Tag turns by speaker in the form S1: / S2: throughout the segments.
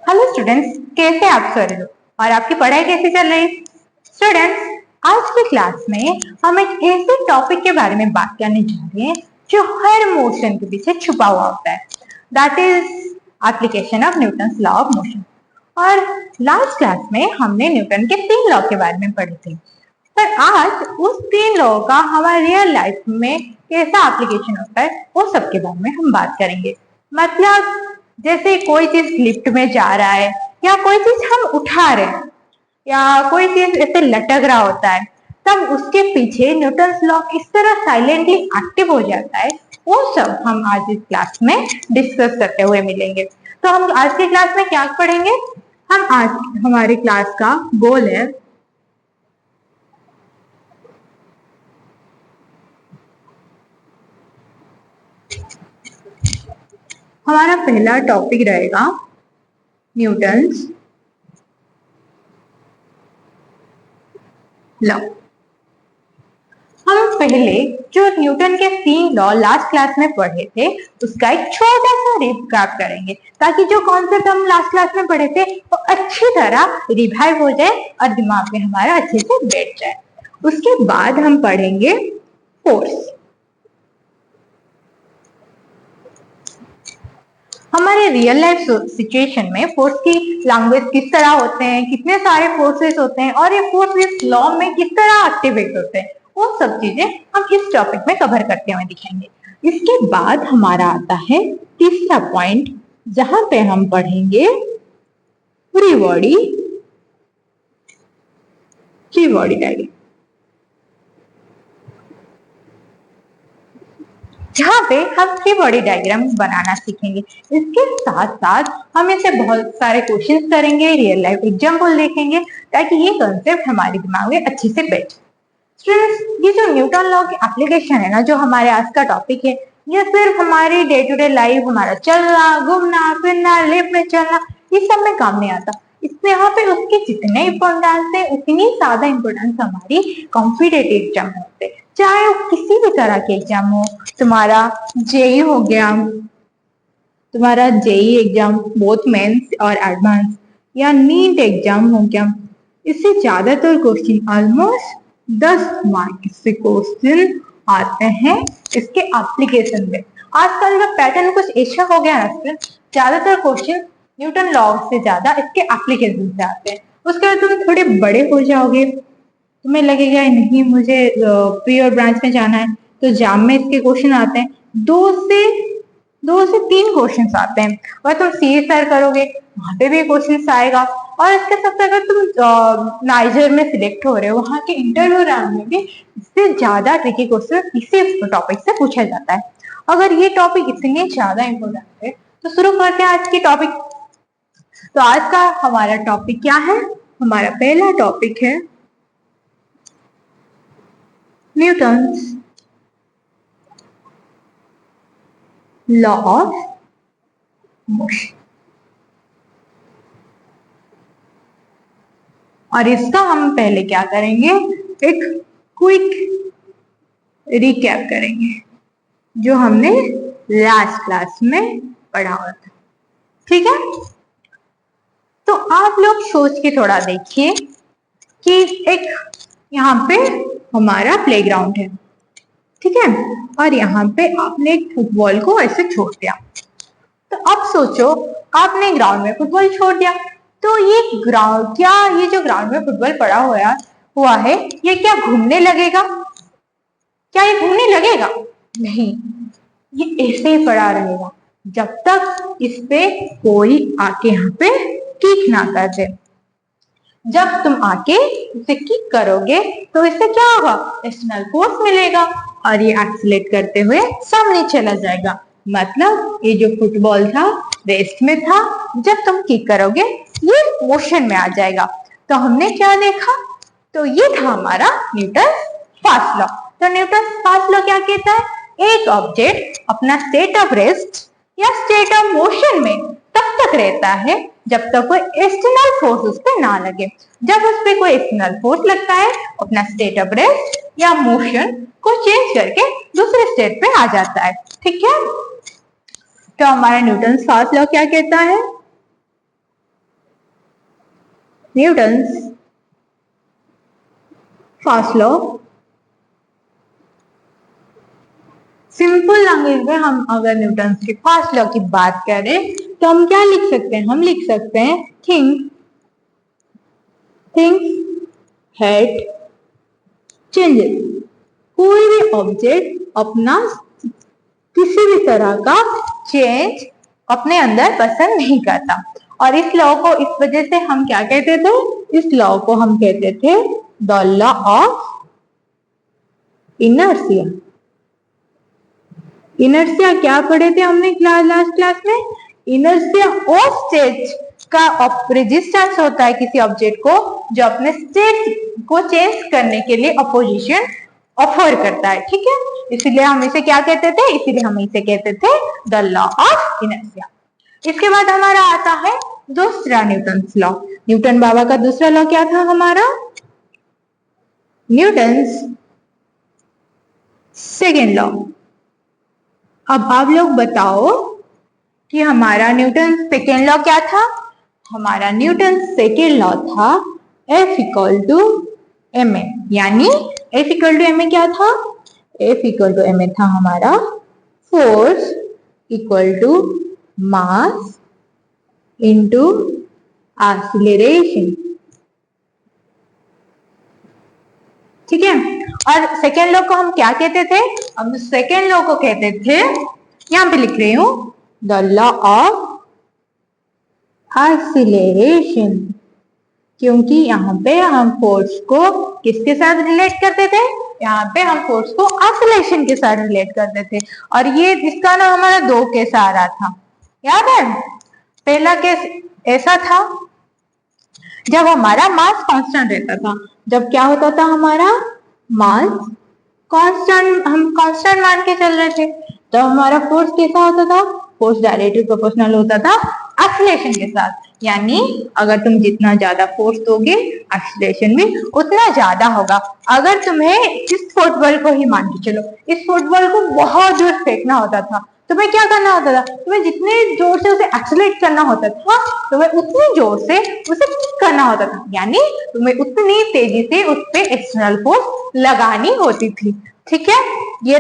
S1: Hello students, कैसे आप सभी लोग और आपकी पढ़ाई कैसी चल रही है? स्टूडेंट्स, आज की क्लास में हम एक ऐसे टॉपिक के बारे में बात करने जा रहे हैं जो हर मोशन के पीछे छुपा हुआ होता है। That is application of Newton's law of motion. और लास्ट क्लास में हमने न्यूटन के 3 लॉ के बारे में पढ़े थे, पर आज उस 3 लॉ का हमारे रियल लाइफ में कैसा एप्लीकेशन होता है वो सब के बारे में हम बात करेंगे। मतलब जैसे कोई चीज लिफ्ट में जा रहा है या कोई चीज हम उठा रहे हैं या कोई चीज ऐसे लटक रहा होता है, तब उसके पीछे न्यूटन्स लॉ किस तरह साइलेंटली एक्टिव हो जाता है, वो सब हम आज इस क्लास में डिस्कस करते हुए मिलेंगे। तो हम आज की क्लास में क्या पढ़ेंगे? हम आज हमारी क्लास का गोल है हमारा पहला टॉपिक रहेगा न्यूटन्स लॉ। हम पहले जो न्यूटन के 3 लॉ लास्ट क्लास में पढ़े थे उसका एक छोटा सा रिकैप करेंगे ताकि जो कॉन्सेप्ट हम लास्ट क्लास में पढ़े थे वो अच्छी तरह रिवाइव हो जाए और दिमाग में हमारा अच्छे से बैठ जाए। उसके बाद हम पढ़ेंगे फोर्स। हमारे रियल लाइफ सिचुएशन में फोर्स की लैंग्वेज किस तरह होते हैं, कितने सारे फोर्सेस होते हैं और ये फोर्स इस लॉ में किस तरह एक्टिवेट होते हैं, वो सब चीजें हम इस टॉपिक में कवर करते हुए दिखेंगे। इसके बाद हमारा आता है तीसरा पॉइंट जहां पे हम पढ़ेंगे फ्री बॉडी डायग्राम, जहाँ पे हम फ्री बॉडी डायग्राम बनाना सीखेंगे। इसके साथ साथ हम इसे बहुत सारे क्वेश्चंस करेंगे, रियल लाइफ एग्जाम्पल देखेंगे ताकि ये कॉन्सेप्ट हमारे दिमाग में अच्छे से बैठे। स्टूडेंट्स, ये जो न्यूटन लॉ की एप्लीकेशन है ना, जो हमारे आज का टॉपिक है, ये सिर्फ हमारी डे टू डे लाइफ, हमारा चलना, घूमना फिरना, लिफ्ट में चलना, ये सब में काम नहीं आता। इससे यहाँ पे उसके जितने इम्पोर्टेंस है उतनी ज्यादा इम्पोर्टेंस हमारी कॉम्पिटेटिव एग्जाम में होते हैं, चाहे वो किसी भी तरह के एग्जाम हो। तुम्हारा जेई हो गया, तुम्हारा जेई एग्जाम बोथ मेंस और एडवांस, या नीट एग्जाम हो गया, इससे ज्यादातर क्वेश्चन ऑलमोस्ट 10 मार्क से क्वेश्चन आते हैं इसके एप्लीकेशन में। आजकल का पैटर्न कुछ ऐसा हो गया ना, ज्यादातर क्वेश्चन न्यूटन लॉ से ज्यादा इसके एप्लीकेशन से आते हैं। उसके बाद तुम थोड़े बड़े हो जाओगे, तुम्हें लगेगा नहीं मुझे प्री और ब्रांच में जाना है, तो जाम में इसके क्वेश्चन आते हैं, 2 से 3 क्वेश्चन आते हैं। और तुम CSR करोगे वहां पे भी क्वेश्चन आएगा। और इसके साथ अगर तुम नाइजर में सिलेक्ट हो रहे हो, वहां के इंटरव्यू राउंड में भी इससे ज्यादा ट्रिकी क्वेश्चन इसी टॉपिक से पूछा जाता है। अगर ये टॉपिक इतने ज्यादा इम्पोर्टेंट है तो शुरू करते हैं आज की टॉपिक। तो आज का हमारा टॉपिक क्या है? हमारा पहला टॉपिक है न्यूटन्स लॉ ऑफ मोशन। और इसका हम पहले क्या करेंगे, एक क्विक रिकैप करेंगे जो हमने लास्ट क्लास में पढ़ा हुआ था। ठीक है, तो आप लोग सोच के थोड़ा देखिए कि एक यहाँ पे हमारा प्लेग्राउंड है, ठीक है, और यहाँ पे आपने एक फुटबॉल को ऐसे छोड़ दिया। तो अब सोचो, आपने ग्राउंड में फुटबॉल छोड़ दिया, तो ये ग्राउंड क्या, ये जो ग्राउंड में फुटबॉल पड़ा हुआ है, ये क्या घूमने लगेगा? क्या ये घूमने लगेगा? नहीं, ये ऐसे ही पड़ा रहेगा जब तक इस पे कोई आके यहाँ पे किक ना कर दे। जब तुम आके इसे किक करोगे तो इससे क्या होगा, एक्सटर्नल फोर्स मिलेगा और ये एक्सीलरेट करते हुए सामने चला जाएगा। मतलब ये जो फुटबॉल था रेस्ट में था, जब तुम किक करोगे ये मोशन में आ जाएगा। तो हमने क्या देखा, तो ये था हमारा न्यूटन फर्स्ट लॉ। तो न्यूटन फर्स्ट लॉ क्या कहता है, एक ऑब्जेक्ट अपना स्टेट ऑफ रेस्ट या स्टेट ऑफ मोशन में तब तक रहता है जब तक कोई एक्सटर्नल फोर्स उस पर ना लगे। जब उस पर कोई एक्सटर्नल फोर्स लगता है, अपना स्टेट ऑफ रेस्ट या मोशन को चेंज करके दूसरे स्टेट पे आ जाता है। ठीक है, तो हमारा न्यूटन फर्स्ट लॉ क्या कहता है, Newton's first law. Simple language में हम अगर न्यूटन के फर्स्ट लॉ की बात करें तो हम क्या लिख सकते हैं? हम लिख सकते हैं थिंग्स हैड चेंजेस। कोई भी ऑब्जेक्ट अपना किसी भी तरह का चेंज अपने अंदर पसंद नहीं करता, और इस लॉ को इस वजह से हम क्या कहते थे? इस लॉ को हम कहते थे the law of inertia. Inertia क्या पढ़े थे हमने लास्ट क्लास में? इनर्शिया ऑफ स्टेट का रेजिस्टेंस होता है किसी ऑब्जेक्ट को जो अपने स्टेट को चेंज करने के लिए अपोजिशन ऑफर करता है, ठीक है? इसलिए हम इसे क्या कहते थे? इसीलिए हम इसे कहते थे द लॉ ऑफ इनर्शिया। इसके बाद हमारा आता है दूसरा न्यूटन्स लॉ। न्यूटन बाबा का दूसरा लॉ क्या था हमारा? Newton's second law. अब आप लोग बताओ कि हमारा न्यूटन सेकेंड लॉ क्या था? हमारा न्यूटन सेकेंड लॉ था F इक्वल टू ma, यानी F इक्वल टू ma क्या था? F इक्वल टू ma था हमारा force equal to mass into acceleration, ठीक है? और सेकेंड लॉ को हम क्या कहते थे? हम सेकेंड लॉ को कहते थे, यहां पे लिख रही हूं, द लॉ ऑफ एक्सीलरेशन, क्योंकि यहाँ पे हम फोर्स को किसके साथ रिलेट करते थे? यहाँ पे हम फोर्स को एक्सीलरेशन के साथ रिलेट करते थे, और ये इसका ना हमारा दो केस आ रहा था, याद है? पहला केस ऐसा था जब हमारा मास कांस्टेंट रहता था। जब क्या होता था? हमारा मास कांस्टेंट, हम कांस्टेंट मान के चल रहे थे, तो हमारा फोर्स कैसा होता था? फोर्स डायरेक्टली प्रोपोर्शनल होता था एक्सीलरेशन के साथ, यानी अगर तुम जितना ज्यादा फोर्स दोगे एक्सीलरेशन भी उतना ज्यादा होगा। अगर तुम्हें इस फुटबॉल को ही मान के चलो, इस फुटबॉल को बहुत दूर फेंकना होता था, तुम्हें क्या करना होता था? तुम्हें जितने जोर से उसे एक्सीलरेट करना होता था, तुम्हें उतनी जोर से उसे किक करना होता था, यानी तुम्हें उतनी तेजी से उस पर एक्सटर्नल फोर्स लगानी होती थी, ठीक है? ये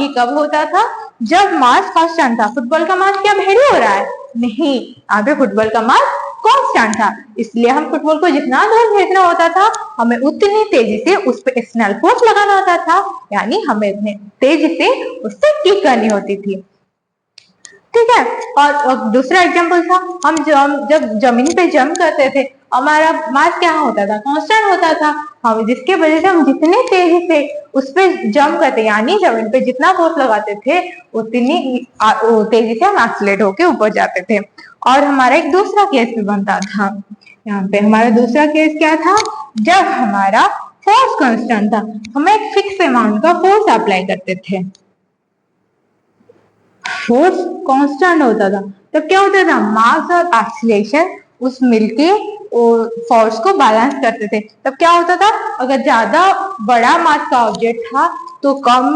S1: कब होता था? जब मास कांस्टेंट था। फुटबॉल का मास क्या भारी हो रहा है? नहीं, यहाँ पे फुटबॉल का मास कांस्टेंट था, इसलिए हम फुटबॉल को जितना दूर भेजना होता था, हमें उतनी तेजी से उस पर एक्सटर्नल फोर्स लगाना होता था, यानी हमें उतनी तेजी से उससे किक करनी होती थी, ठीक है? और दूसरा एग्जांपल था, हम जब जमीन पे जंप करते थे, हमारा मास क्या होता था? कांस्टेंट होता था, हम जिसके वजह से हम जितने तेजी से उस पे जंप करते, यानी जमीन पे जितना फोर्स लगाते थे, उतनी तेजी से हम एक्सीलरेट होके ऊपर जाते थे। और हमारा एक दूसरा केस भी बनता था, यहाँ पे हमारा दूसरा केस क्या था? जब हमारा फोर्स कांस्टेंट था, हम एक फिक्स अमाउंट का फोर्स अप्लाई करते थे, फोर्स कांस्टेंट होता था, तो क्या होता था? मास और एक्सीलरेशन उस मिलके फोर्स को बैलेंस करते थे। तब क्या होता था? अगर ज्यादा बड़ा मास का ऑब्जेक्ट था तो कम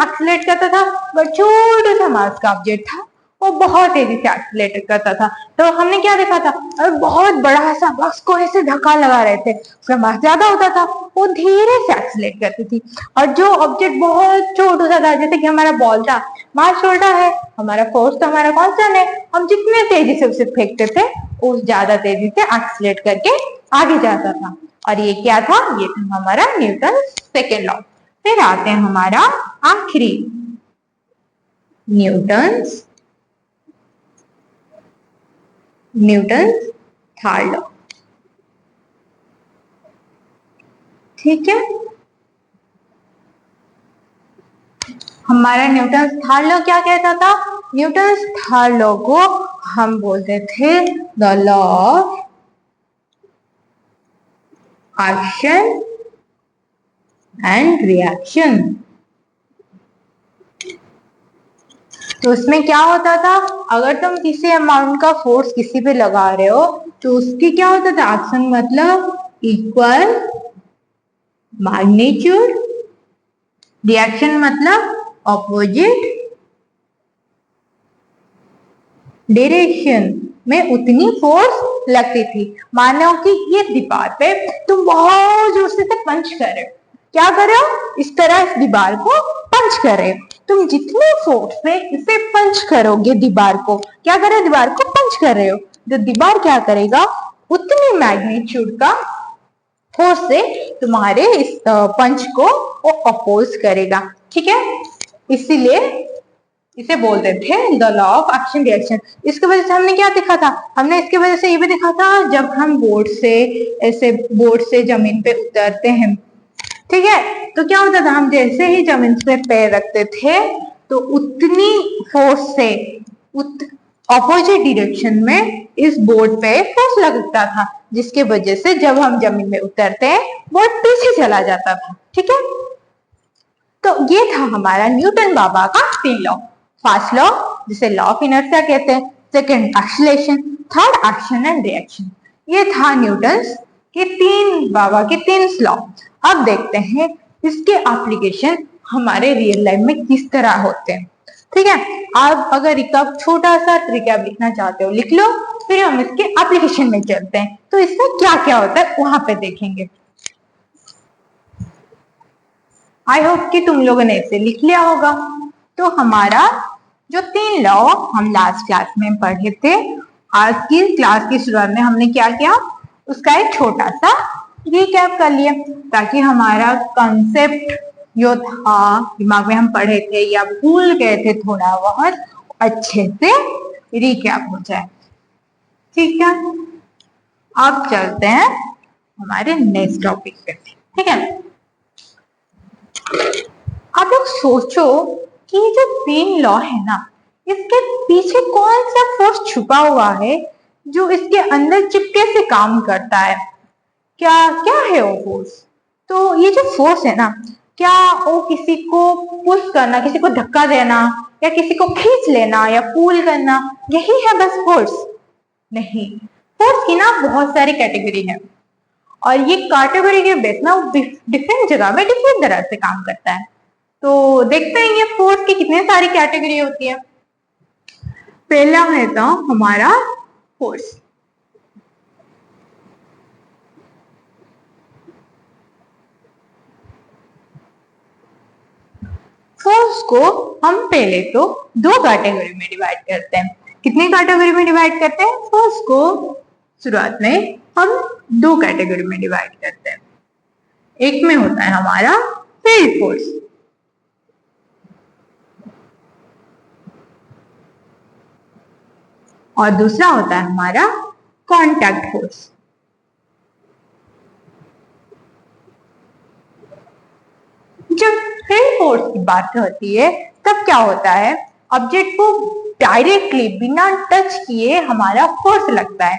S1: एक्सीलरेट करता था, बट छोटा सा मास का ऑब्जेक्ट था वो बहुत तेजी से एक्सीलरेट करता था। तो हमने क्या देखा था? अगर बहुत बड़ा सा बॉक्स को ऐसे धक्का लगा रहे थे, उसका मास ज्यादा होता था, वो धीरे से एक्सीलरेट करती थी, और जो ऑब्जेक्ट बहुत छोटा सा था, जैसे कि हमारा बॉल था, मास छोटा है, हमारा फोर्स तो हमारा कांस्टेंट है, हम जितने तेजी से उसे फेंकते थे उस ज्यादा तेजी से एक्सीलरेट करके आगे जाता था। और ये क्या था? ये था हमारा न्यूटन सेकेंड लॉ। फिर आते हैं हमारा आखिरी, न्यूटन थर्ड लॉ, ठीक है? हमारा न्यूटन थर्ड लॉ क्या कहता था? न्यूटन थर्ड लॉ को हम बोलते थे the law of action and reaction. तो उसमें क्या होता था? अगर तुम किसी अमाउंट का फोर्स किसी पे लगा रहे हो तो उसकी क्या होता था? एक्शन मतलब इक्वल मैग्नीट्यूड, रिएक्शन मतलब ऑपोजिट डायरेक्शन में उतनी फोर्स लगती थी। मानो कि ये दीवार पे तुम बहुत जोर से पंच कर रहे हो। क्या कर रहे हो? इस तरह इस दीवार को पंच कर रहे हो। तुम जितने फोर्स से इसे पंच करोगे दीवार को, क्या कर रहे हो? दीवार को पंच कर रहे हो। तो दीवार क्या करेगा? उतनी मैग्नीट्यूड का फोर्स से तुम्हारे इस पंच को वो अपोज करेगा। ठीक है, इसीलिए इसे बोलते थे the law of action reaction. इसकी वजह से हमने क्या देखा था? हमने इसकी वजह से ये भी देखा था, जब हम बोर्ड से जमीन पे उतरते हैं, ठीक है, तो क्या होता था? हम जैसे ही जमीन पे पैर रखते थे तो उतनी फोर्स से ऑपोजिट डायरेक्शन में इस बोर्ड पे फोर्स लगता था, जिसके वजह से जब हम जमीन में उतरते हैं बोर्ड पीछे चला जाता था। ठीक है, तो ये था हमारा न्यूटन बाबा का 3 लॉ। फर्स्ट लॉ जिसे लॉ ऑफ इनर्शिया कहते हैं, second acceleration, third action and reaction. ये था न्यूटन के 3 बाबा के 3 लॉ। अब देखते हैं इसके एप्लीकेशन हमारे रियल लाइफ में किस तरह होते हैं। ठीक है, आप अगर रिकैप छोटा सा रिकैप लिखना चाहते हो लिख लो, फिर हम इसके एप्लीकेशन में चलते हैं। तो इसमें क्या क्या होता है वहां पे देखेंगे। आई होप कि तुम लोगों ने इसे लिख लिया होगा। तो हमारा जो 3 लॉ हम लास्ट क्लास में पढ़े थे, आज की क्लास की शुरुआत में हमने क्या किया उसका एक छोटा सा रिकैप कर लिया, ताकि हमारा कंसेप्ट जो था दिमाग में हम पढ़े थे या भूल गए थे थोड़ा बहुत, अच्छे से रिकैप हो जाए। ठीक है, अब चलते हैं हमारे नेक्स्ट टॉपिक पे। ठीक है, आप लोग सोचो कि जो 3 लॉ है ना, इसके पीछे कौन सा फोर्स छुपा हुआ है जो इसके अंदर चिपके से काम करता है? क्या क्या है वो फोर्स? तो ये जो फोर्स है ना, क्या वो किसी को पुश करना, किसी को धक्का देना, या किसी को खींच लेना या पुल करना, यही है बस फोर्स? नहीं, फोर्स की ना बहुत सारी कैटेगरी है, और ये कैटेगरी के बेस ना डिफरेंट जगह में डिफरेंट तरह से काम करता है। तो देखते हैं ये फोर्स की कितने सारी कैटेगरी होती है। पहला है तो हमारा फोर्स। फोर्स को हम पहले तो 2 कैटेगरी में डिवाइड करते हैं। कितने कैटेगरी में डिवाइड करते हैं? फोर्स को शुरुआत में हम 2 कैटेगरी में डिवाइड करते हैं। एक में होता है हमारा फील्ड फोर्स, और दूसरा होता है हमारा कॉन्टैक्ट फोर्स। जब फील्ड फोर्स की बात होती है तब क्या होता है? ऑब्जेक्ट को डायरेक्टली बिना टच किए हमारा फोर्स लगता है,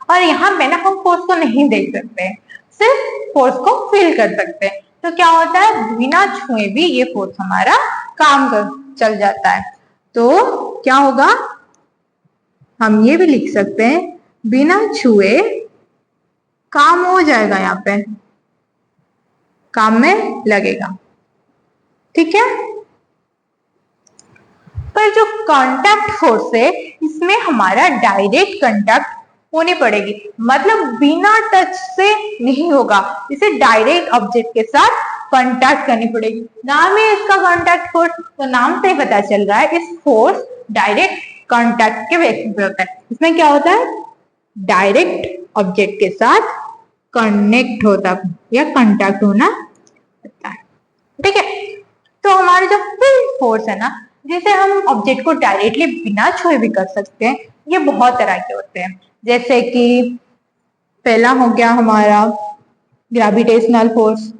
S1: और यहाँ पे ना हम फोर्स को नहीं देख सकते, सिर्फ फोर्स को फील कर सकते हैं। तो क्या होता है? बिना छुए भी ये फोर्स हमारा काम कर चल जाता है। तो क्या होगा? हम ये भी लिख सकते हैं बिना छुए काम हो जाएगा, यहाँ पे काम में लगेगा। ठीक है, पर जो कांटेक्ट फोर्स है इसमें हमारा डायरेक्ट कांटेक्ट होनी पड़ेगी, मतलब बिना टच से नहीं होगा, इसे डायरेक्ट ऑब्जेक्ट के साथ कांटेक्ट करनी पड़ेगी। नाम है इसका कांटेक्ट फोर्स, तो नाम से ही पता चल रहा है इस फोर्स डायरेक्ट कांटेक्ट के बेसिस पे होता है। इसमें क्या होता है? डायरेक्ट ऑब्जेक्ट के साथ कनेक्ट होता या कांटेक्ट होना होता है। ठीक है, तो हमारा जो फील्ड फोर्स है ना, जिसे हम ऑब्जेक्ट को डायरेक्टली बिना छुए भी कर सकते हैं, ये बहुत तरह के होते हैं। जैसे कि पहला हो गया हमारा ग्रेविटेशनल फोर्स।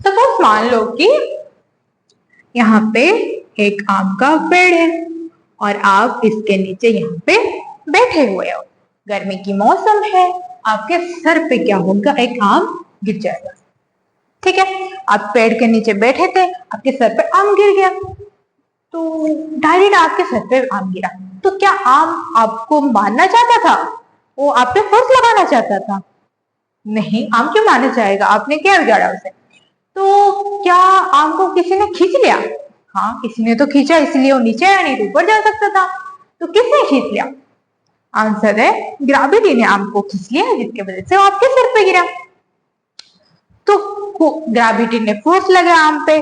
S1: सपोज मान लो कि यहाँ पे एक आम का पेड़ है और आप इसके नीचे यहाँ पे बैठे हुए हो, गर्मी की मौसम है, आपके सर पे क्या होगा? एक आम गिर जाएगा। ठीक है, आप पेड़ के नीचे बैठे थे, आपके सर पे आम गिर गया, तो डायरेक्ट आपके सर पे आम गिरा, तो क्या आम आपको मारना चाहता था? वो आप पे फोर्स लगाना चाहता था? नहीं, आम क्यों मारना चाहेगा? आपने क्या बिगाड़ा उसे? तो क्या आम को किसी ने खींच लिया, हाँ किसी ने तो खींचा इसलिए वो नीचे आया, नहीं तो ऊपर जा सकता था। तो किसने खींच लिया? आंसर है ग्रेविटी ने आम को खींच लिया, जिसकी वजह से वो आपके सिर पे गिरा। तो ग्रेविटी ने फोर्स लगाया आम पे,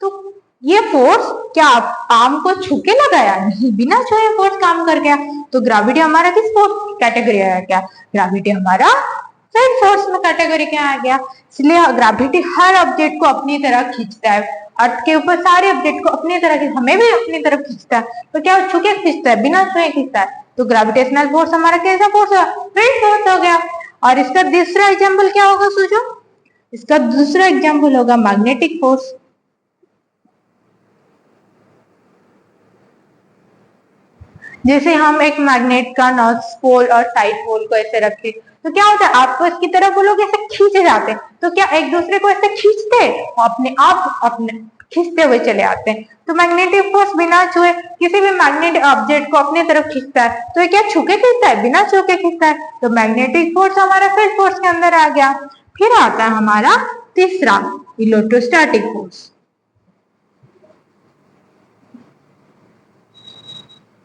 S1: तो ये फोर्स क्या आम को छू के लगाया? नहीं, बिना छुए फोर्स काम कर गया। तो ग्रेविटी हमारा किस फोर्स कैटेगरी आया? क्या ग्रेविटी हमारा फील्ड फोर्स में कैटेगरी क्या आ गया? इसलिए ग्रेविटी हर ऑब्जेक्ट को अपनी तरफ खींचता है, अर्थ के ऊपर सारे ऑब्जेक्ट को अपनी तरफ, हमें भी अपनी तरफ खींचता है। तो क्या छू के खींचता है? बिना छुए खींचता है। तो ग्रेविटेशनल फोर्स हमारा कैसा फोर्स है? फील्ड फोर्स हो गया। और इसका दूसरा एग्जाम्पल क्या होगा सोचो? इसका दूसरा एग्जाम्पल होगा मैग्नेटिक फोर्स। जैसे हम एक मैग्नेट का नॉर्थ पोल और साउथ पोल को ऐसे रखे, तो क्या होता है? आपको इसकी तरफ वो लोग ऐसे खींचे जाते हैं। तो क्या एक दूसरे को ऐसे खींचते हैं? अपने आप अपने खींचते हुए चले आते हैं। तो मैग्नेटिक फोर्स बिना छुए किसी भी मैग्नेट ऑब्जेक्ट को अपने तरफ खींचता है। तो ये क्या छू के खींचता है? बिना छू के खींचता है। तो मैग्नेटिक फोर्स हमारा फील्ड फोर्स के अंदर आ गया। फिर आता है हमारा तीसरा, इलेक्ट्रोस्टैटिक फोर्स।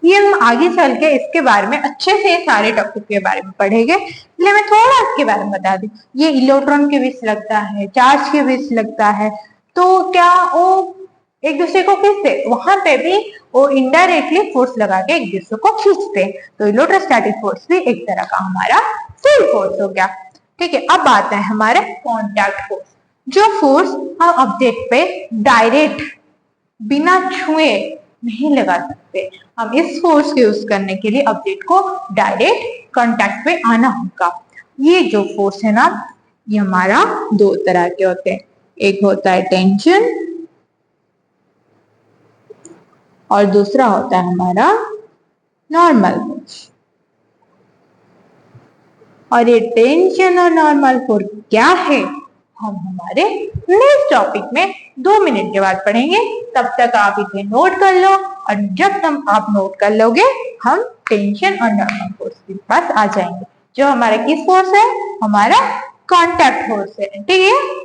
S1: ये हम आगे चल के इसके बारे में अच्छे से सारे टॉपिक के बारे में पढ़ेंगे, इसलिए मैं थोड़ा इसके बारे में बता दूं। ये इलेक्ट्रॉन के बीच लगता है, चार्ज के बीच लगता है, तो क्या वो एक दूसरे को खींचते? वहां पे भी वो इनडायरेक्टली फोर्स लगा के एक दूसरे को खींचते। तो इलेक्ट्रोस्टैटिक फोर्स भी एक तरह का हमारा फील्ड फोर्स हो गया। ठीक है, अब आता है हमारे कॉन्टैक्ट फोर्स। जो फोर्स हम ऑब्जेक्ट पे डायरेक्ट बिना छुए नहीं लगा सकते, हम इस फोर्स को यूज करने के लिए ऑब्जेक्ट को डायरेक्ट कांटेक्ट पे आना होगा। ये जो फोर्स है ना, ये हमारा दो तरह के होते हैं। एक होता है टेंशन और दूसरा होता है हमारा नॉर्मल फोर्स। और ये टेंशन और नॉर्मल फोर्स क्या है, हम हमारे नेक्स्ट टॉपिक में 2 मिनट के बाद पढ़ेंगे। तब तक आप इसे नोट कर लो, और जब आप नोट कर लोगे, हम टेंशन और नॉर्मल फोर्स के पास आ जाएंगे। जो हमारा किस फोर्स है? हमारा कांटेक्ट फोर्स है। ठीक है,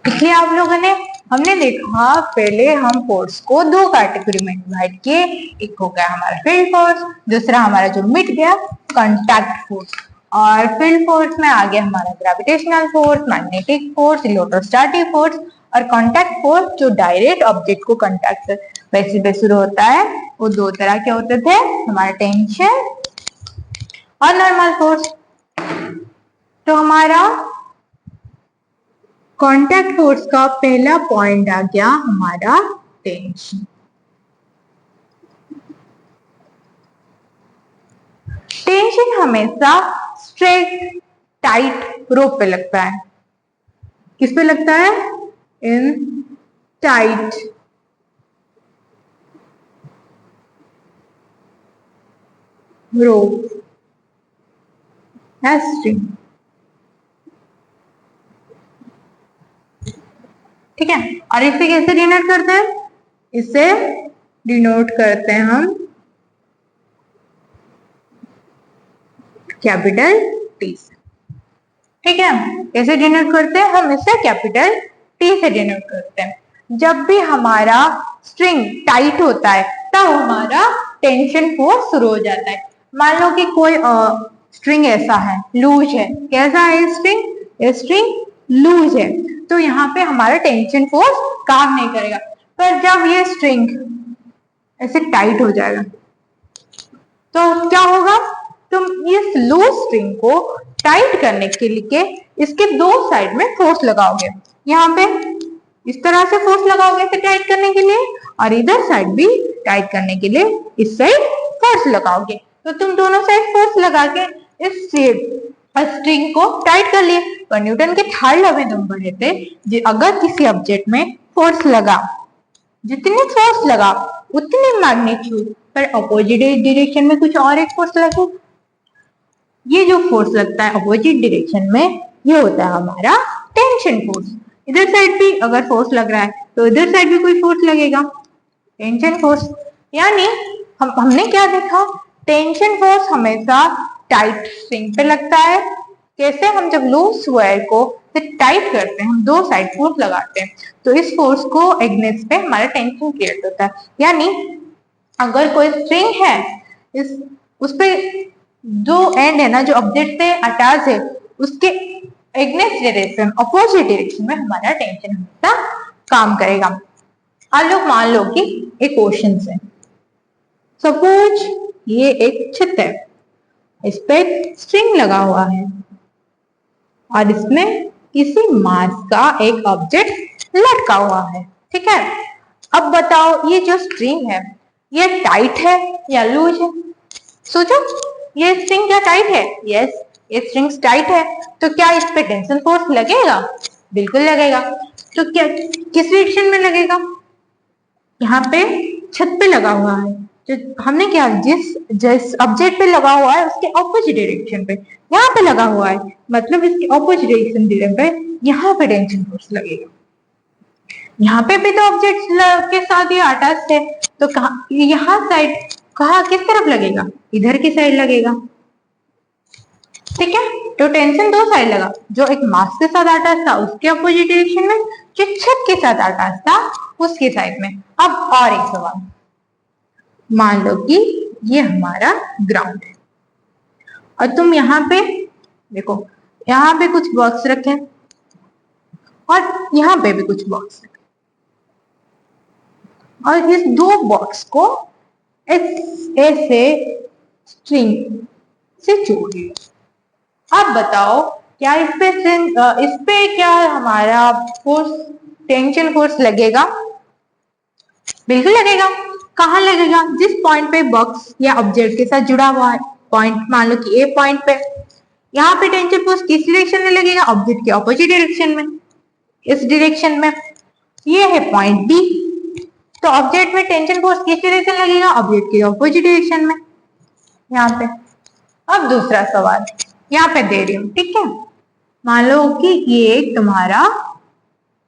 S1: इसलिए आप लोगों ने हमने देखा पहले हम फोर्स को दो कैटेगरी में डिवाइड किए। एक हो गया हमारा फील्ड फोर्स, दूसरा हमारा जो मिट गया कांटेक्ट फोर्स। और फील्ड फोर्स में आ गया हमारा gravitational force, magnetic force, electrostatic force. और कांटेक्ट फोर्स जो डायरेक्ट ऑब्जेक्ट को कांटेक्ट वैसे पे शुरू होता है, वो दो तरह के होते थे, हमारा टेंशन और नॉर्मल फोर्स। तो हमारा कांटेक्ट फोर्स का पहला पॉइंट आ गया हमारा टेंशन। टेंशन हमेशा स्ट्रेट टाइट रोप पे लगता है। किस पे लगता है? इन टाइट रोप स्ट्रिंग। ठीक है, और इसे कैसे डिनोट करते हैं? इसे डिनोट करते हैं हम कैपिटल टी से। ठीक है, कैसे डिनोट करते हैं? हम इसे कैपिटल टी से डिनोट करते हैं। जब भी हमारा स्ट्रिंग टाइट होता है, तब हमारा टेंशन फोर्स शुरू हो जाता है। मान लो कि कोई स्ट्रिंग ऐसा है, लूज है। कैसा है स्ट्रिंग? ये स्ट्रिंग लूज है, तो यहाँ पे हमारा टेंशन फोर्स काम नहीं करेगा। पर जब ये स्ट्रिंग ऐसे टाइट हो जाएगा, तो क्या होगा? तुम इस लूज स्ट्रिंग को टाइट करने के लिए इसके दो साइड में फोर्स लगाओगे। यहाँ पे इस तरह से फोर्स लगाओगे इसे टाइट करने के लिए, और इधर साइड भी टाइट करने के लिए इस साइड फोर्स लगाओगे। तो तुम दोनों साइड फोर्स लगा के इस स्ट्रिंग को टाइट कर लिए। पर न्यूटन के थर्ड लॉ में तुम पढ़े थे, अगर किसी ऑब्जेक्ट में फोर्स लगा, जितनी फोर्स लगा उतनी मैग्नीट्यूड पर अपोजिट डायरेक्शन में कुछ और एक फोर्स लगे। ये जो फोर्स लगता है अपोजिट डायरेक्शन में, ये होता है हमारा टेंशन फोर्स। इधर साइड भी अगर फोर्स लग रहा है, तो इधर साइड भी कोई फोर्स लगेगा, टेंशन फोर्स। यानी हमने क्या देखा? टेंशन फोर्स हमेशा टाइट स्ट्रिंग पे लगता है। कैसे? हम जब लूज वायर को फिर टाइट करते हैं, हम दो साइड फोर्स लगाते हैं, तो इस फोर्स को एग्नेस पे हमारा टेंशन क्रिएट होता है। यानी अगर कोई स्ट्रिंग है, इस उस पे जो एंड है ना, जो ऑब्जेक्ट से अटैच है, उसके एग्नेस्ट डायरेक्शन, अपोजिट डायरेक्शन में हमारा टेंशन हमेशा काम करेगा। अब लोग मान लो कि एक क्वेश्चन है, सपोज ये एक छत है, इस पे स्ट्रिंग लगा हुआ है और इसमें किसी मास का एक ऑब्जेक्ट लटका हुआ है, ठीक है। अब बताओ ये जो स्ट्रिंग है ये टाइट है या लूज है? सोचो, ये स्ट्रिंग क्या टाइट है? यस, ये स्ट्रिंग टाइट है, तो क्या इस पे टेंशन फोर्स लगेगा? बिल्कुल लगेगा। तो क्या किस डायरेक्शन में लगेगा? यहाँ पे छत पे लगा हुआ है, जो हमने क्या जिस ऑब्जेक्ट पे लगा हुआ है उसके ऑपोजिट डायरेक्शन पे यहाँ पे लगा हुआ है, मतलब इसके ऑपोजिट डायरेक्शन पे यहाँ पे टेंशन फोर्स लगेगा। यहाँ पे भी तो ऑब्जेक्ट के साथ ये अटैच है, तो कहा यहाँ साइड कहा किस तरफ लगेगा? इधर की साइड लगेगा, ठीक है। तो टेंशन दो साइड लगा, जो एक मास के साथ अटैच था उसके अपोजिट डायरेक्शन में, जो छत के साथ अटैच था उसके साइड में। अब और एक सवाल, मान लो कि ये हमारा ग्राउंड है और तुम यहाँ पे देखो, यहाँ पे कुछ बॉक्स रखे और यहाँ पे भी कुछ बॉक्स रखे और इस दो बॉक्स को ऐसे स्ट्रिंग से जोड़ लिया। अब बताओ क्या इस पे क्या हमारा फोर्स, टेंशन फोर्स लगेगा? बिल्कुल लगेगा। कहाँ लगेगा? जिस पॉइंट पे बॉक्स या ऑब्जेक्ट के साथ जुड़ा हुआ है, पॉइंट मान लो कि ए पॉइंट पे, यहाँ पे टेंशन फोर्स किस डायरेक्शन में लगेगा? ऑब्जेक्ट के ऑपोजिट डायरेक्शन में, इस डायरेक्शन में। ये है पॉइंट बी, तो ऑब्जेक्ट में टेंशन फोर्स किस डायरेक्शन लगेगा? ऑब्जेक्ट के ऑपोजिट डायरेक्शन में, यहाँ पे। अब दूसरा सवाल यहाँ पे दे रही हूँ, ठीक है। मान लो कि ये तुम्हारा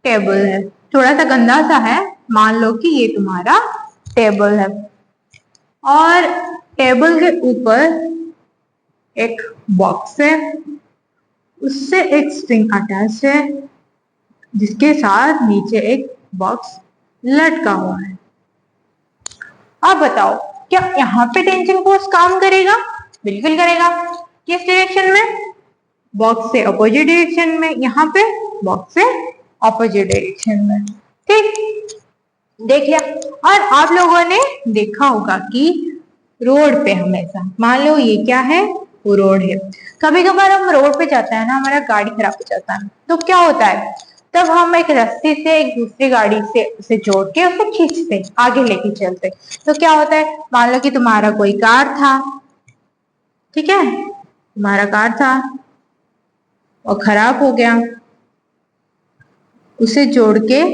S1: टेबल है, थोड़ा सा गंदा सा है, मान लो कि ये तुम्हारा टेबल है और टेबल के ऊपर एक बॉक्स है, उससे एक स्ट्रिंग अटैच है जिसके साथ नीचे एक बॉक्स लटका हुआ है। अब बताओ क्या यहाँ पे टेंशन फोर्स काम करेगा? बिल्कुल करेगा। किस डायरेक्शन में? बॉक्स से अपोजिट डायरेक्शन में, यहाँ पे बॉक्स से अपोजिट डायरेक्शन में, ठीक। देख लिया। और आप लोगों ने देखा होगा कि रोड पे हमेशा, मान लो ये क्या है, वो रोड है, कभी कभार हम रोड पे जाते हैं ना, हमारा गाड़ी खराब हो जाता है, तो क्या होता है, तब हम एक रस्सी से एक दूसरी गाड़ी से उसे जोड़ के उसे खींचते, आगे लेके चलते। तो क्या होता है, मान लो कि तुम्हारा कोई कार था, ठीक है, तुम्हारा कार था और खराब हो गया, उसे जोड़ के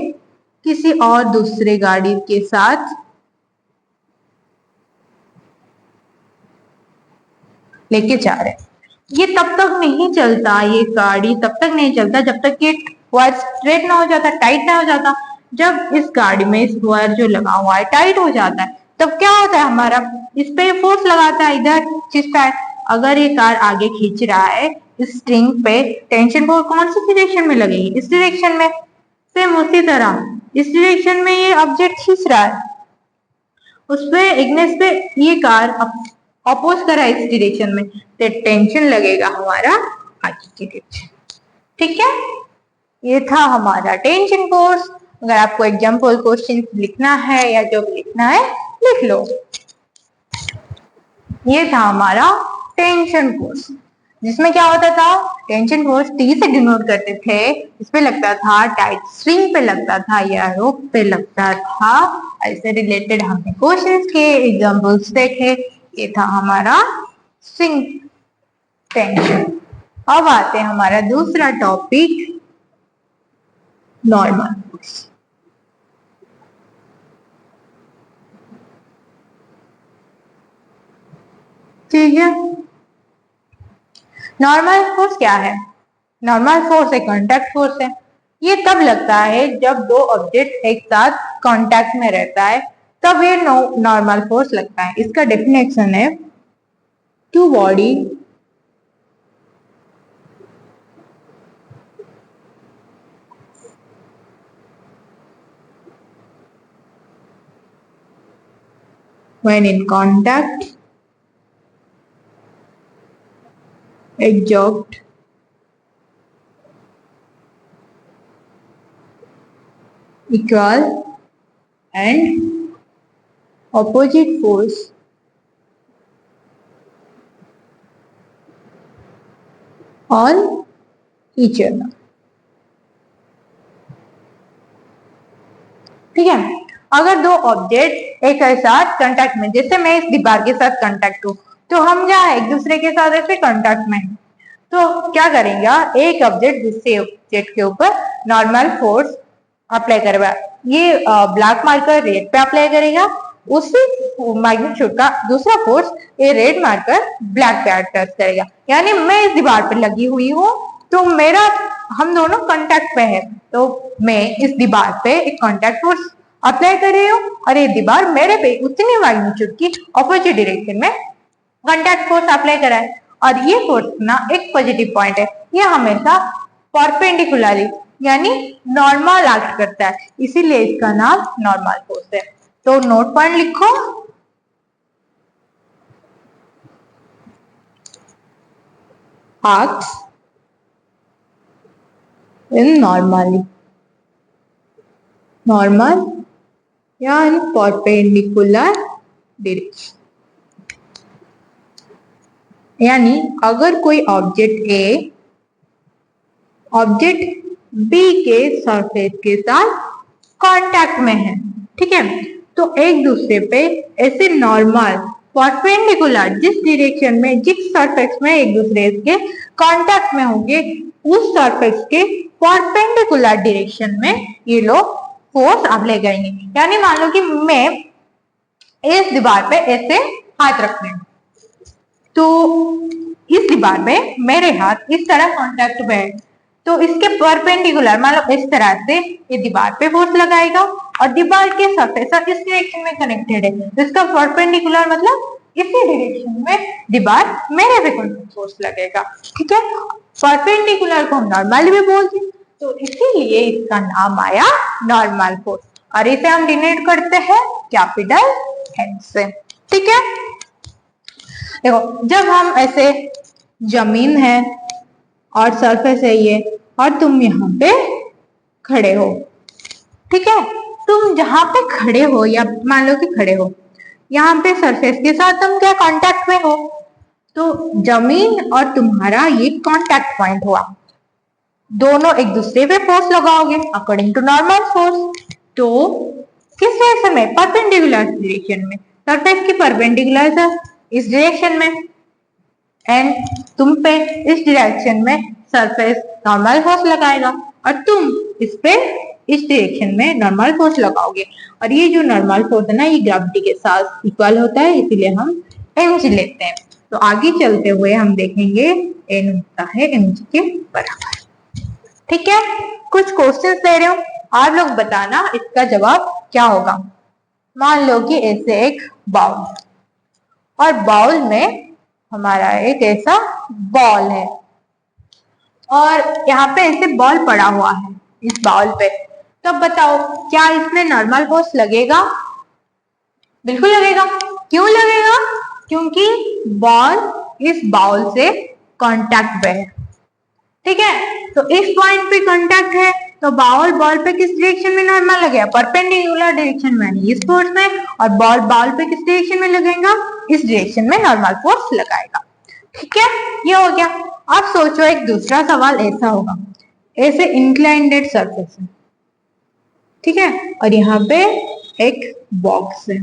S1: किसी और दूसरे गाड़ी के साथ लेके जा रहे हैं। ये तब तक नहीं चलता, ये गाड़ी तब तक नहीं चलता जब तक ये वायर स्ट्रेट ना हो जाता, टाइट ना हो जाता। जब इस गाड़ी में इस वायर जो लगा हुआ है टाइट हो जाता है, तब क्या होता है, हमारा इस पे फोर्स लगाता है, इधर खींचता है। अगर ये कार आगे खींच रहा है, इस स्ट्रिंग पे टेंशन फोर्स कौन सी डायरेक्शन में लगेगी? इस डायरेक्शन में। सेम उसी तरह इस डायरेक्शन में ये ऑब्जेक्ट खींच रहा है, उस पे इग्नेस पे ये कार अपोज करा इस डायरेक्शन में, तो टेंशन लगेगा हमारा आगे की डायरेक्शन, ठीक है। ये था हमारा टेंशन फोर्स। अगर आपको एग्जाम्पल क्वेश्चन लिखना है या जो लिखना है लिख लो। ये था हमारा टेंशन फोर्स, जिसमें क्या होता था, टेंशन फोर्स टी से डिनोट करते थे, इसमें लगता था, टाइट स्ट्रिंग पे लगता था या रोप पे लगता था। ऐसे रिलेटेड हमने क्वेश्चंस के एग्जांपल्स देखे। ये था हमारा स्ट्रिंग टेंशन। अब आते हैं हमारा दूसरा टॉपिक, नॉर्मल फोर्स। ठीक है, नॉर्मल फोर्स क्या है? नॉर्मल फोर्स एक कांटेक्ट फोर्स है। ये तब लगता है जब दो ऑब्जेक्ट एक साथ कांटेक्ट में रहता है, तब ये नॉर्मल फोर्स लगता है। इसका डेफिनेशन है, two body when in contact, exert equal and opposite force on each other. ठीक है, अगर दो ऑब्जेक्ट एक साथ कांटेक्ट में, जैसे मैं इस दीवार के साथ कांटेक्ट हूँ, तो हम क्या है एक दूसरे के साथ ऐसे कांटेक्ट में, तो क्या करेंगे, एक ऑब्जेक्ट दूसरे ऑब्जेक्ट के ऊपर नॉर्मल फोर्स अप्लाई करेगा, ये ब्लैक मार्कर रेड पे अप्लाई करेगा, उसी मैग्नीट्यूड का दूसरा फोर्स ये रेड मार्कर ब्लैक पे अटैच करेगा। यानी मैं इस दीवार पे लगी हुई हूँ, तो मेरा हम दोनों कांटेक्ट पे है, तो मैं इस दीवार पे एक कांटेक्ट फोर्स अप्लाई कर रही हूँ और ये दीवार मेरे पे उतनी मैग्नीट्यूड की ऑपोजिट डायरेक्शन में कांटेक्ट फोर्स अप्लाई करा है, और ये फोर्स ना एक पॉजिटिव पॉइंट है, ये हमेशा परपेंडिकुलरली यानी नॉर्मल एक्ट करता है, इसीलिए इसका नाम नॉर्मल फोर्स है। तो नोट पॉइंट लिखो, acts in normal या in perpendicular direction। यानी अगर कोई ऑब्जेक्ट ए ऑब्जेक्ट बी के सरफेस के साथ कांटेक्ट में है, ठीक है, तो एक दूसरे पे ऐसे नॉर्मल परपेंडिकुलर जिस डायरेक्शन में जिस सरफेस में एक दूसरे के कांटेक्ट में होंगे उस सरफेस के परपेंडिकुलर डायरेक्शन में ये लोग फोर्स अप्लाई करेंगे। यानी मान लो कि मैं इस दीवार पे ऐसे हाथ रख रही हूँ, तो इस दीवार पे मेरे हाथ इस तरह कांटेक्ट में है, तो इसके परपेंडिकुलर मान लो इस तरह से ये दीवार पे फोर्स लगाएगा और दीवार के सरफेस इस डायरेक्शन में कनेक्टेड है, तो इसका परपेंडिकुलर मतलब इसी डायरेक्शन में दीवार मेरे पे फोर्स लगेगा। ठीक है, परपेंडिकुलर को हम नॉर्मल भी बोलते हैं, तो इसीलिए इसका नाम आया नॉर्मल फोर्स, और इसे हम डिनोट करते हैं कैपिटल एन से। ठीक है, देखो जब हम ऐसे जमीन है और सरफेस है ये, और तुम यहाँ पे खड़े हो, ठीक है, तुम जहां पे खड़े हो या मान लो कि खड़े हो, यहाँ पे सरफेस के साथ तुम क्या कांटेक्ट में हो, तो जमीन और तुम्हारा ये कांटेक्ट पॉइंट हुआ, दोनों एक दूसरे पे फोर्स लगाओगे अकॉर्डिंग टू नॉर्मल फोर्स। तो किस डायरेक्शन में, परपेंडिकुलर डायरेक्शन में, सरफेस की परपेंडिकुलर है इस डायरेक्शन में, एंड तुम पे इस डायरेक्शन में सरफेस नॉर्मल फोर्स लगाएगा और तुम इस पे इस डायरेक्शन में नॉर्मल फोर्स लगाओगे, और ये जो नॉर्मल फोर्स है ना ये ग्रेविटी के साथ इक्वल होता है, इसीलिए हम mg लेते हैं। तो आगे चलते हुए हम देखेंगे n होता है mg के बराबर। ठीक है, कुछ क्वेश्चंस दे रहे हूँ, आप लोग बताना इसका जवाब क्या होगा। मान लो कि ऐसे एक बाउल, और बाउल में हमारा एक ऐसा बॉल है, और यहाँ पे ऐसे बॉल पड़ा हुआ है इस बाउल पे, तो बताओ क्या इसमें नॉर्मल फोर्स लगेगा? बिल्कुल लगेगा। क्यों लगेगा? क्योंकि बॉल इस बाउल से कांटेक्ट पे है। ठीक है, तो इस पॉइंट पे कांटेक्ट है, तो बाउल बॉल पे किस डायरेक्शन में नॉर्मल लगेगा? परपेंडिकुलर डायरेक्शन में, इस फोर्स में, और बॉल बॉल पे किस डायरेक्शन में लगेगा? इस डायरेक्शन में नॉर्मल फोर्स लगाएगा। ठीक है, ये हो गया। अब सोचो एक दूसरा सवाल ऐसा होगा, ऐसे इंक्लाइंडेड सरफेस है, ठीक है, और यहाँ पे एक बॉक्स है,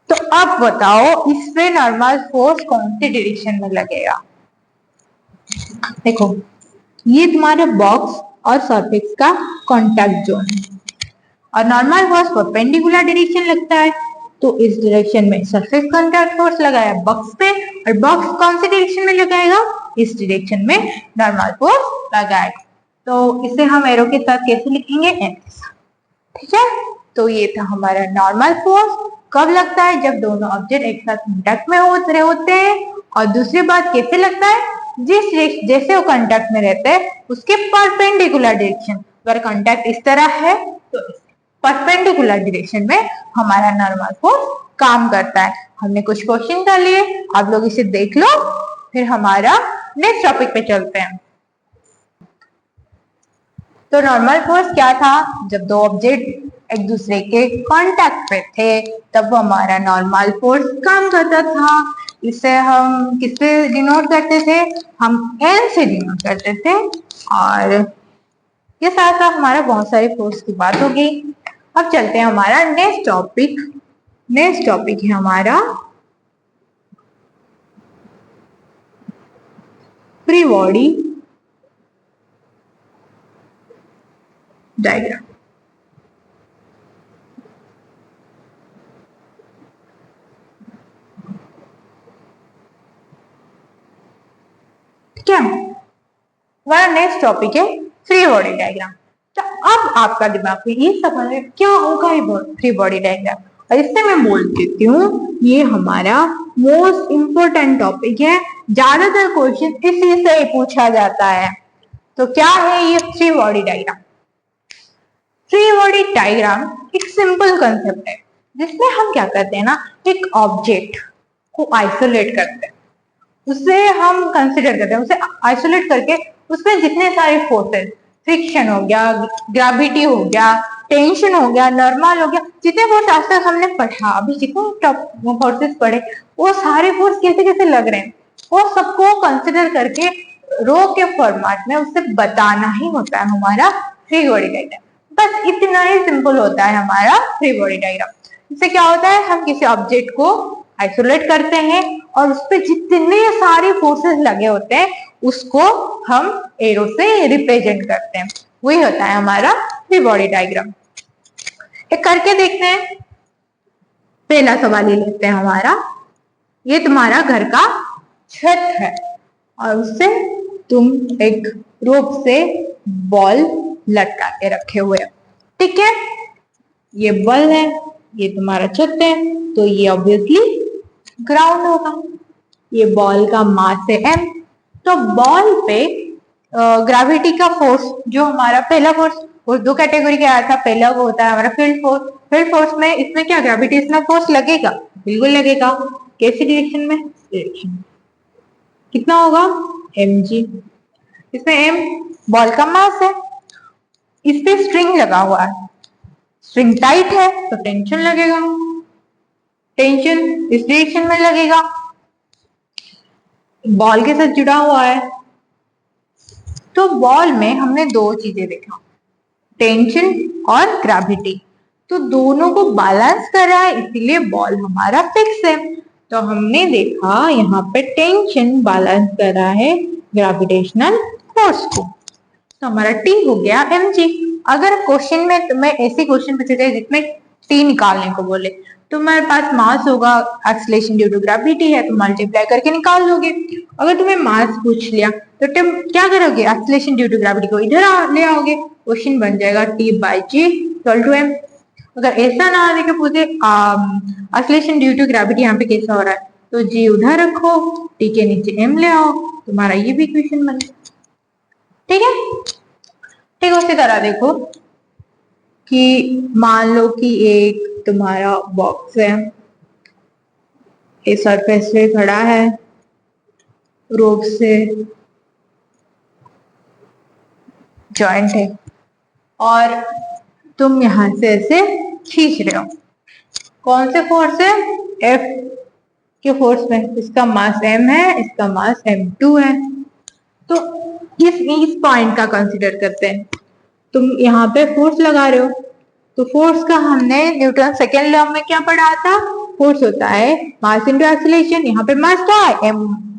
S1: तो अब बताओ इस पे नॉर्मल फोर्स कौन सी डायरेक्शन में लगेगा? देखो ये तुम्हारे बॉक्स और सरफेस का कांटेक्ट जोन है, और नॉर्मल फोर्स परपेंडिकुलर डायरेक्शन लगता है, तो इस डायरेक्शन में सरफेस कांटेक्ट फोर्स लगाया बॉक्स पे, और बॉक्स कौन सी डायरेक्शन में लगाएगा? इस डायरेक्शन में नॉर्मल फोर्स लगाएगा। तो इसे हम एरो के साथ कैसे लिखेंगे? एन के साथ। ठीक है, तो ये था हमारा नॉर्मल फोर्स। कब लगता है? जब दोनों ऑब्जेक्ट एक साथ कांटेक्ट में होते हैं, और दूसरी बात कैसे लगता है? जैसे वो कांटेक्ट में रहते हैं उसके परपेंडिकुलर डायरेक्शन, अगर कांटेक्ट इस तरह है तो परपेंडिकुलर डायरेक्शन में हमारा नॉर्मल फोर्स काम करता है। हमने कुछ क्वेश्चन कर लिए, आप लोग इसे देख लो, फिर हमारा नेक्स्ट टॉपिक पे चलते हैं। तो नॉर्मल फोर्स क्या था? जब दो ऑब्जेक्ट एक दूसरे के कांटेक्ट पे थे तब हमारा नॉर्मल फोर्स काम करता था। इसे हम किससे डिनोट करते थे? हम N से डिनोट करते थे। और ये साथ साथ हमारा बहुत सारे फोर्स की बात हो गई। अब चलते हैं हमारा नेक्स्ट टॉपिक। नेक्स्ट टॉपिक है हमारा फ्री बॉडी डायग्राम। क्या हमारा नेक्स्ट टॉपिक है फ्री बॉडी डायग्राम। तो अब आपका दिमाग में ये सवाल है क्या होगा ये फ्री बॉडी डायग्राम, और इससे मैं बोल देती हूँ ये हमारा मोस्ट इम्पोर्टेंट टॉपिक है। ज्यादातर क्वेश्चन इसी से पूछा जाता है। तो क्या है ये free body diagram? Free body diagram एक सिंपल कंसेप्ट है जिसमें हम क्या करते हैं ना, एक ऑब्जेक्ट को आइसोलेट करते हैं, उसे हम कंसिडर करते हैं, उसे आइसोलेट करके उसमें जितने सारे फोर्सेस, फ्रिक्शन हो गया, ग्रेविटी हो गया, टेंशन हो गया, नॉर्मल हो गया, जितने फोर्स आज तक हमने पढ़ा, अभी जितने फोर्सेस पढ़े वो सारे फोर्स कैसे कैसे लग रहे हैं वो सबको कंसिडर करके रो के फॉर्मेट में उससे बताना ही होता है हमारा फ्री बॉडी डायग्राम। बस इतना ही सिंपल होता है हमारा फ्री बॉडी डायग्राम। इससे क्या होता है, हम किसी ऑब्जेक्ट को आइसोलेट करते हैं और उस पर जितने सारे फोर्सेस लगे होते हैं उसको हम एरो से रिप्रेजेंट करते हैं। वही होता है हमारा फ्री बॉडी डायग्राम। एक करके देखते हैं। पहला सवाल ये लेते हैं हमारा, ये तुम्हारा घर का छत है और उससे तुम एक रोप से बॉल लटका के रखे हुए हो, ठीक है। ये बॉल है, ये तुम्हारा छत है, तो ये ऑब्वियसली ग्राउंड होगा। ये बॉल का मास है m, तो बॉल पे ग्रेविटी का फोर्स जो हमारा पहला फोर्स, वो दो कैटेगरी का आया था। पहला वो होता है हमारा फील्ड फोर्स। फील्ड फोर्स में इसमें क्या ग्रेविटेशनल फोर्स लगेगा? बिल्कुल लगेगा। कैसी डायरेक्शन में? डायरेक्शन कितना होगा? mg। इसमें m बॉल का मास है, इस पे स्ट्रिंग लगा हुआ है, स्ट्रिंग टाइट है तो टेंशन लगेगा, टेंशन इस डायरेक्शन में लगेगा, बॉल के साथ जुड़ा हुआ है। तो बॉल में हमने दो चीजें देखा, टेंशन और ग्रेविटी, तो दोनों को बैलेंस कर रहा है, इसीलिए बॉल हमारा फिक्स है। तो हमने देखा यहाँ पे टेंशन बैलेंस कर रहा है ग्रेविटेशनल फोर्स को, तो हमारा टी हो गया mg। अगर क्वेश्चन में तुम्हें ऐसे क्वेश्चन पूछे जाए जिसमें टी निकालने को बोले, तो तुम्हारे पास मास होगा, एक्सीलरेशन ड्यू टू ग्रेविटी है, तो मल्टीप्लाई करके निकाल लोगे। अगर तुम्हें मास पूछ लिया तो तुम क्या करोगे? एक्सीलरेशन ड्यू टू ग्रेविटी को इधर ले आओगे, क्वेश्चन बन जाएगा T by G equal to M. अगर ऐसा ना आने के पूछे एक्सीलरेशन ड्यू टू ग्रेविटी यहाँ पे कैसा हो रहा है, तो जी उधर रखो, टी के नीचे एम ले आओ, तुम्हारा ये भी इक्वेशन बन गया, ठीक है। ठीक उसी तरह देखो कि मान लो कि एक तुम्हारा बॉक्स है, इस सरफेस पे खड़ा है, रोप से जॉइंट है और तुम यहां से ऐसे खींच रहे हो। कौन से फोर्स है? F के फोर्स में। इसका मास m है, इसका मास m2 है। तो इस पॉइंट का कंसीडर करते हैं। तुम यहाँ पे फोर्स लगा रहे हो, तो फोर्स का हमने न्यूटन सेकेंड लॉ में क्या पढ़ा था? फोर्स होता है मास इनटू एक्सीलरेशन। यहाँ पे मास क्या है?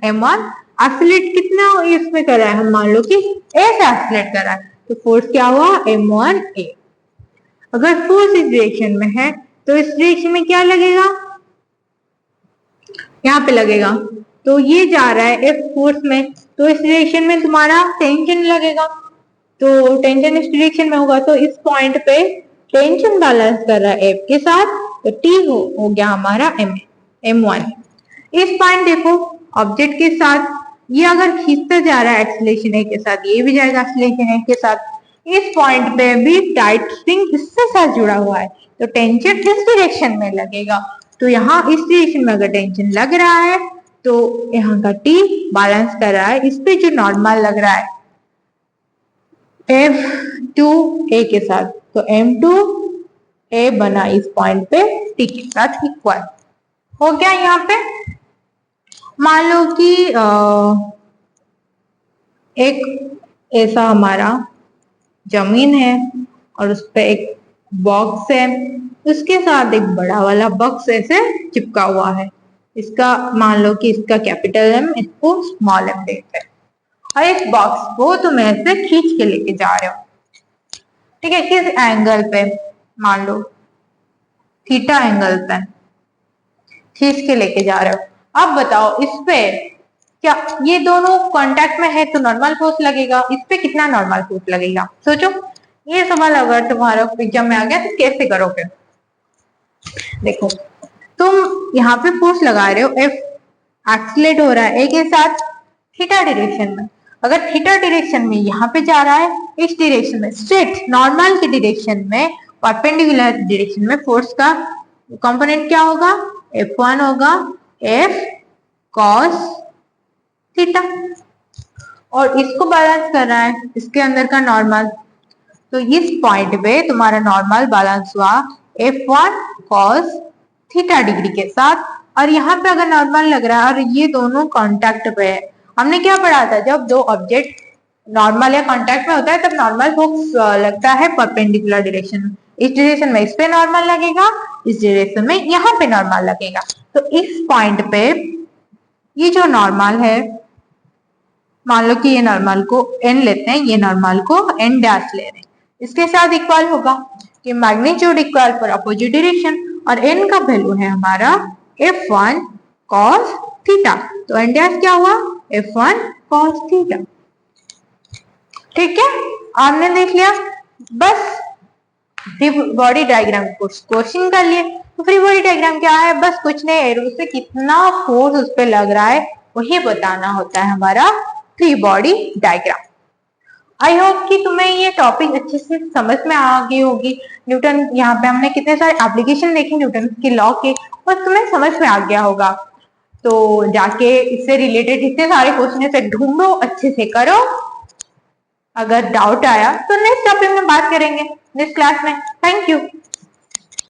S1: m1। एक्सीलरेट कितना इसमें कर रहा है? हम मान लो कि a से एक्सीलरेट कर रहा है, तो फोर्स क्या हुआ? m1a। अगर फोर्स इस डायरेक्शन में है तो इस डायरेक्शन में क्या लगेगा? यहाँ पे लगेगा, तो ये जा रहा है F फोर्स में, तो इस डायरेक्शन में तुम्हारा टेंशन लगेगा, तो टेंशन इस डायरेक्शन में होगा, तो इस पॉइंट पे टेंशन बैलेंस कर रहा है F के साथ, तो T हो गया हमारा M1। इस पॉइंट देखो ऑब्जेक्ट के साथ, ये अगर खींचता जा रहा है एक्सीलरेशन A के साथ, ये भी जाएगा एक्सीलरेशन A के साथ, इस पॉइंट पे भी टाइट स्प्रिंग इससे साथ जुड़ा हुआ है, तो टेंशन इस डायरेक्शन में लगेगा। तो यहाँ इस डायरेक्शन में अगर टेंशन लग रहा है तो यहाँ का टी बैलेंस कर रहा है इस पे जो नॉर्मल लग रहा है F2A के साथ, तो M2A बना इस पॉइंट पे टी के साथ इक्वल हो गया। यहाँ पे मान लो कि एक ऐसा हमारा जमीन है और उस पे एक बॉक्स है, उसके साथ एक बड़ा वाला बॉक्स ऐसे चिपका हुआ है। इसका मान लो कि इसका कैपिटल एम, इसको स्मॉल एम देते हैं, और इस बॉक्स को तुम ऐसे खींच के लेके जा रहे हो, ठीक है, किस एंगल पे, मान लो थीटा एंगल पे खींच के लेके जा रहे हो। अब बताओ इस पे क्या ये दोनों कांटेक्ट में है तो नॉर्मल फोर्स लगेगा, इस पे कितना नॉर्मल फोर्स लगेगा, सोचो। ये सवाल अगर तुम्हारा एग्जाम में आ गया तो कैसे करोगे। देखो तुम यहाँ पे फोर्स लगा रहे हो, एफ एक्सीलरेट हो रहा है ए के साथ थीटा डायरेक्शन में। अगर थीटा डायरेक्शन में यहाँ पे जा रहा है, इस डायरेक्शन में स्ट्रेट नॉर्मल की डायरेक्शन में परपेंडिकुलर डायरेक्शन में फोर्स का कंपोनेंट क्या होगा, F1 होगा F cos थीटा, और इसको बैलेंस कर रहा है इसके अंदर का नॉर्मल, तो इस पॉइंट पे तुम्हारा नॉर्मल बैलेंस हुआ F1 cos थीटा डिग्री के साथ। और यहाँ पे अगर नॉर्मल लग रहा है और ये दोनों कांटेक्ट पे है, हमने क्या पढ़ा था, जब दो ऑब्जेक्ट नॉर्मल या कांटेक्ट में होता है तब नॉर्मल फोर्स लगता है परपेंडिकुलर डायरेक्शन में। इस डायरेक्शन में इस पे नॉर्मल लगेगा, इस डायरेक्शन में यहाँ पे नॉर्मल लगेगा। तो इस पॉइंट पे ये जो नॉर्मल है, मान लो कि ये नॉर्मल को n लेते हैं, ये नॉर्मल को n डैश ले रहे हैं, इसके साथ इक्वल होगा कि magnitude equal for opposite direction, और n का वैल्यू है हमारा F1 cos थीटा, तो n डैश क्या हुआ F1 cos थीटा। ठीक है, आपने देख लिया, बस फ्री बॉडी डायग्राम क्वेश्चन कर लिए। तो फ्री बॉडी डायग्राम क्या है, बस कुछ नहीं, एरो से कितना फोर्स उस पर लग रहा है वही बताना होता है हमारा free body diagram. I hope कि तुम्हें ये टॉपिक अच्छे से समझ में आ गई होगी। न्यूटन, यहाँ पे हमने कितने सारे एप्लीकेशन देखे न्यूटन के लॉ के, और तुम्हें समझ में आ गया होगा। तो जाके इससे रिलेटेड इतने सारे क्वेश्चन से ढूंढो, अच्छे से करो। अगर डाउट आया तो नेक्स्ट टॉपिक में बात करेंगे नेक्स्ट क्लास में। Thank you.